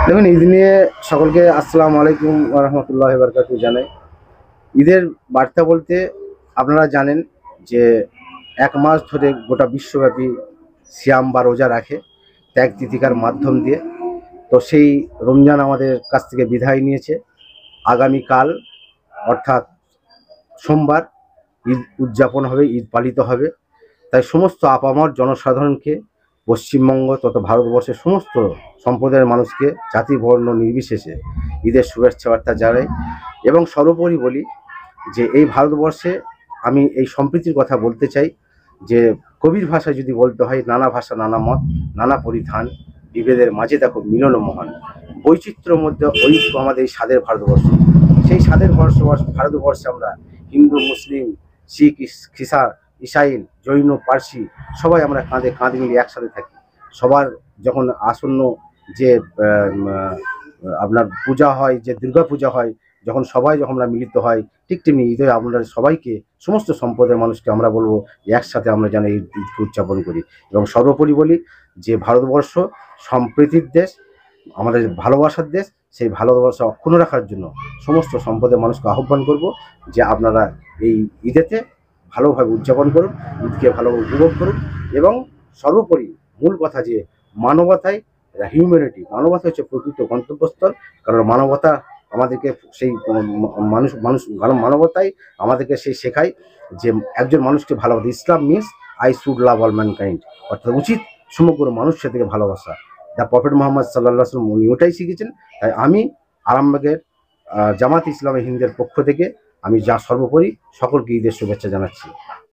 দেখুন, ঈদ নিয়ে সকলকে আসসালামু আলাইকুম ওয়া রাহমাতুল্লাহি ওয়া বারাকাতুহু জানাই। ঈদের বার্তা বলতে আপনারা জানেন যে ১ মাস ধরে গোটা বিশ্বব্যাপী সিয়াম বা রোজা রাখে ত্যাগ তিতিকার মাধ্যম দিয়ে। তো সেই রমজান আমাদের কাছ থেকে বিদায় নিয়েছে। আগামীকাল অর্থাৎ সোমবার ঈদ উদযাপন হবে, ঈদ পালিত হবে। তাই সমস্ত আপামর জনসাধারণকে পশ্চিমবঙ্গ তথা ভারতবর্ষের সমস্ত সম্প্রদায়ের মানুষকে জাতি বর্ণ নির্বিশেষে ঈদের শুভেচ্ছা বার্তা জানাই। এবং সর্বোপরি বলি যে এই ভারতবর্ষে আমি এই সম্প্রীতির কথা বলতে চাই যে কবির ভাষায় যদি বলতে হয়, নানা ভাষা নানা মত, নানা পরিধান, বিভেদের মাঝে দেখো মিলন মহান। বৈচিত্র্যের মধ্যে ঐক্য আমাদের এই স্বাদের ভারতবর্ষ। সেই স্বাদের ভারতবর্ষে আমরা হিন্দু, মুসলিম, শিখ, ইসাইল, জৈন, পার্সি সবাই আমরা কাঁধে কাঁধ মিলিয়ে একসাথে থাকি। সবার যখন আসন্ন যে আপনার পূজা হয়, যে দুর্গা পূজা হয়, যখন আমরা মিলিত হয়, ঠিক তেমনি ঈদে আমরা সবাইকে, সমস্ত সম্প্রদায়ের মানুষকে আমরা বলবো যে একসাথে আমরা যেন এই ঈদকে উদযাপন করি। এবং সর্বোপরি বলি যে ভারতবর্ষ সম্প্রীতির দেশ, আমাদের ভালোবাসার দেশ। সেই ভালোবাসা অক্ষুণ্ণ রাখার জন্য সমস্ত সম্প্রদায়ের মানুষকে আহ্বান করব যে আপনারা এই ঈদেতে ভালোভাবে উদযাপন করুন, ঈদকে ভালোভাবে উপভোগ করুন। এবং সর্বোপরি মূল কথা যে মানবতায়, হিউম্যানিটি, মানবতা হচ্ছে প্রকৃত গন্তব্যস্থল। কারণ মানবতা আমাদেরকে সেই মানুষ মানুষ মানবতাই আমাদেরকে সেই শেখায় যে একজন মানুষকে ভালোবাসা। Islam means I should love all mankind, অর্থাৎ উচিত সমগ্র মানুষের থেকে ভালোবাসা। দ্য প্রফেট মোহাম্মদ সাল্লাল্লাহু আলাইহি ওয়াসাল্লাম উনি ওটাই শিখেছেন। তাই আমি আরামবাগের জামাত ইসলামী হিন্দের পক্ষ থেকে আমি সর্বোপরি সকলকে ঈদের শুভেচ্ছা জানাচ্ছি।